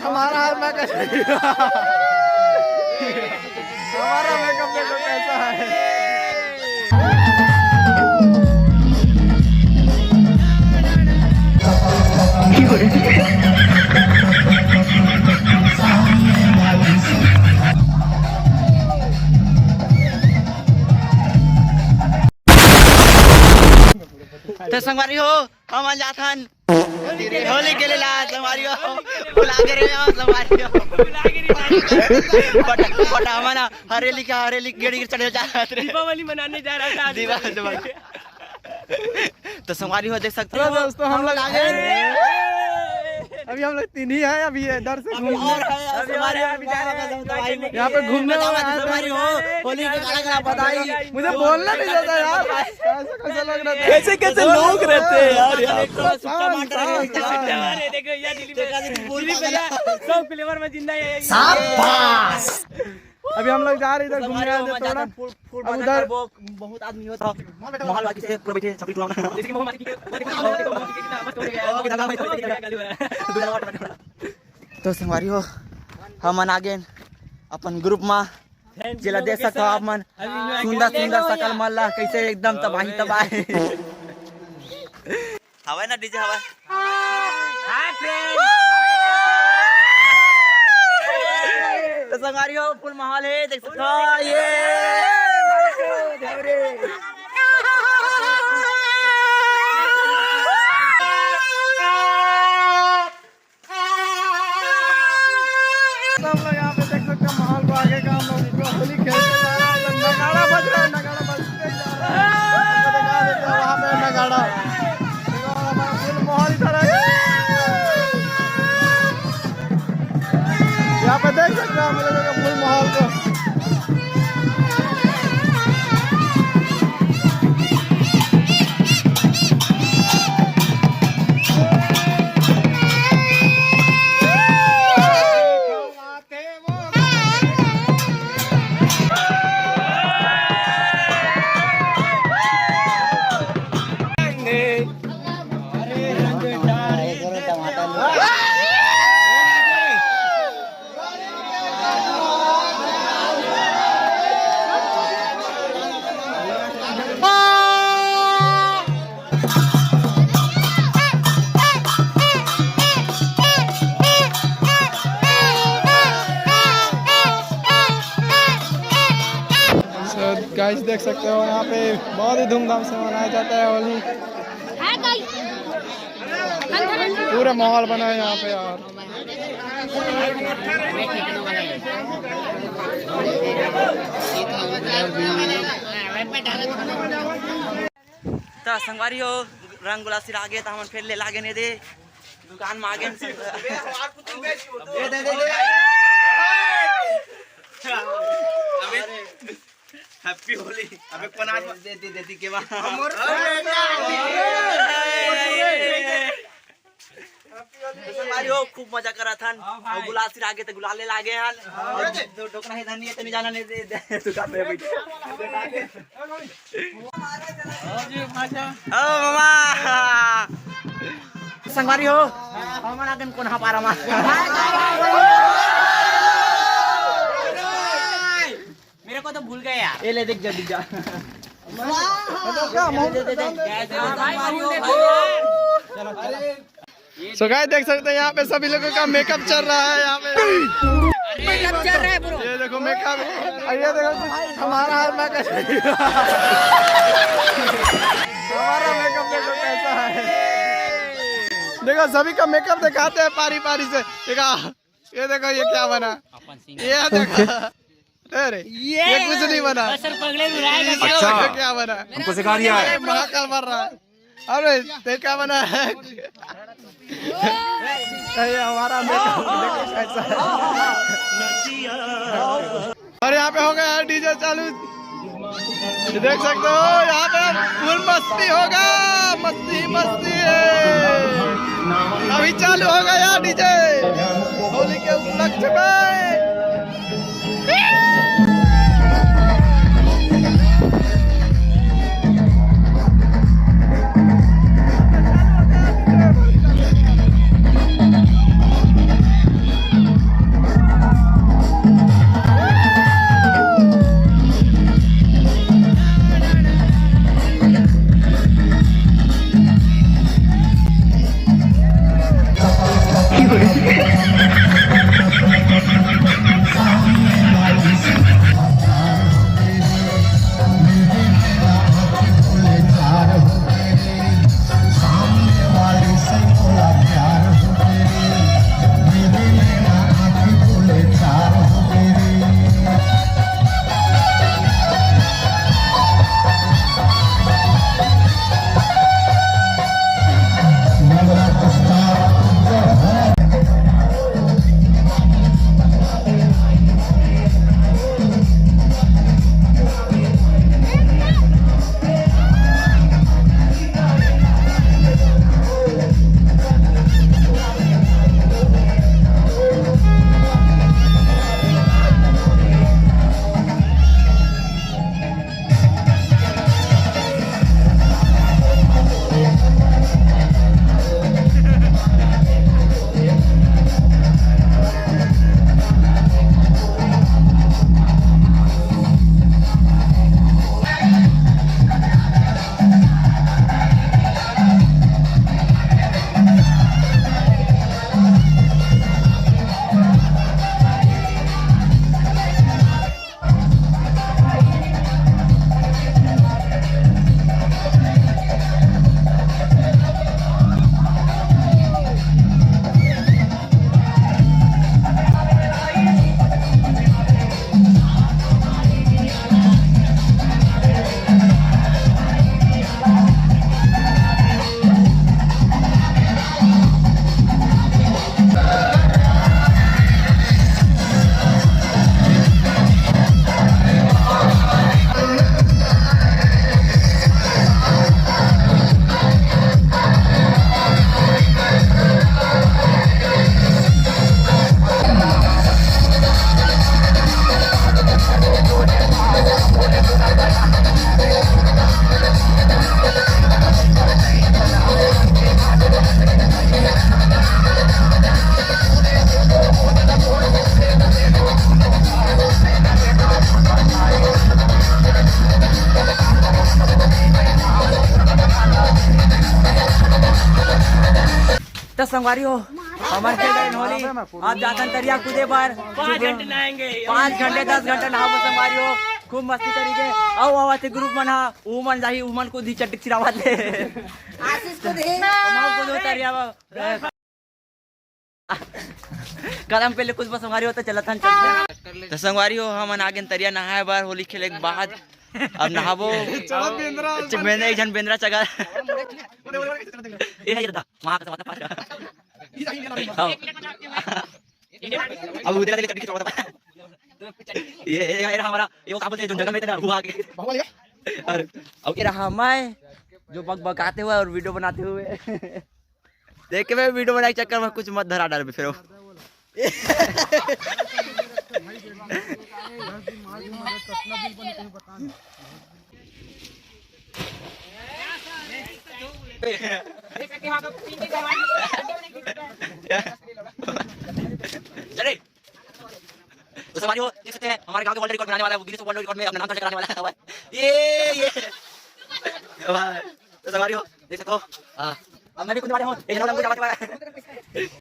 हमारा हाल मैं कैसे हमारा मेकअप देखो कैसा है। तो संगवारी हो हम जाथन होली के लिए संगवारी हो बुला के रे संगवारी हो बटा हमारा हरेली गेड़ी चढ़े जा दीपावली मनाने जा रहा था दीपावली। तो संगवारी हो देख सकते हो दोस्तों हम लोग आगे अभी हम लोग तीन ही है। अभी इधर से यहाँ पे घूमने संगवारी हो होली के काला बधाई। मुझे बोलना नहीं जाता यार। कैसा लग रहा है? कैसे कैसे लोग रहते हैं यार देखो यार सब फ्लेवर में जिंदा है। अभी हम लोग जा रहे इधर घूमने आए थे थोड़ा। अब उधर बहुत आदमी होता महल बाकी से पूरा बैठे सब खिलाना। तो संगवारी हो हम आगे अपन ग्रुप में जिला देख सकते हो आप मन सुंदर सुंदर सकल मल्ला कैसे एकदम तबाही तबाही हवा ना डीजे हवा। हाय फ्रेंड तो संगवारी हो फुल माहौल है देख सकते हो ये यहाँ पे देख सकते हैं माहौल को आगे का हम लोग होली खेलने जा रहे हैं। नगाड़ा बज रहा है, नगाड़ा बजते जा रहा है। वहाँ पे नगाड़ा देखो हमारा फुल माहौल इधर है। यहाँ पे देख सकते हैं हम लोगों का फुल माहौल को। गाइस देख सकते हो यहाँ पे बहुत ही धूमधाम से मनाया जाता है होली। पूरा माहौल बना है यहाँ पे यार। तो संगवारी हो रंग गुलासी आगे तो हम फिर ले लागे नहीं दे दुकान में आगे हैप्पी होली अबे पनार देती के बाद संगवारी हो खूब मजा करा था और गुलासी आगे तो गुलाले लागे हन और डोकना ही धनिया तो नहीं जाना नहीं दे दुकान पे बैठ ओ मामा संगवारी हो हम आगन कोन हा पारा मा मेरे को तो भूल गए यार। ये ले देख जा सो गाइस देख सकते हैं यहाँ पे सभी लोगों का मेकअप चल रहा है। यहाँ पे मेकअप चल रहा है ब्रो। ये देखो मेकअप ये देखो हमारा हाल मैं कैसे हमारा मेकअप देखो कैसा है। देखो सभी का मेकअप दिखाते हैं पारी पारी से। देखा ये देखो ये क्या बना ये देखो अरे ये कुछ नहीं बना। अच्छा क्या बना हमको सिखा दिया है महाकाल बन रहा है। अरे ते क्या बना है ये हमारा मेकअप देखो कैसा है। और यहाँ पे हो गया डीजे चालू देख सकते हो। यहाँ पे फुल मस्ती होगा मस्ती मस्ती है। अभी चालू हो गया डीजे होली के उपलक्ष्य में। तो संगवारी हो हमारे खेल होली आप जाकर तरिया कूदे पर 5 घंटे नहाएंगे 5 घंटे 10 घंटे नहाओ संगवारी हो खूब मस्ती करेंगे आओ आवाते ग्रुप मना उमन जाही उमन को दी चटिक चिरावा दे आशीष को दे मां को दो तरिया कदम पहले कुछ बस संगवारी हो तो चलत हन चल तो संगवारी हो हम आगे तरिया नहाए बार होली खेले के बाद अब नहाबो बेंद्रा एक जन बेंद्रा चगा ये है दादा वहां का पास अब उधर ले चटकी चौड़ा ये हमारा ये वो का बोलते हैं जो जंगल में था हुआ के और अब ये रहा मैं जो बकबकाते हुए और वीडियो बनाते हुए देख के मैं वीडियो बनाने के चक्कर में कुछ मत धरा डाल फिर चले तो हमारी हो देख सकते हैं हमारे गांव के वर्ल्ड रिकॉर्ड बनाने वाला है गिनीज वर्ल्ड रिकॉर्ड में अपना नाम दर्ज कराने वाला है ये तो हमारी हो देख सकते हो अब मैं भी कुछ वाले हूं एक नंबर जावा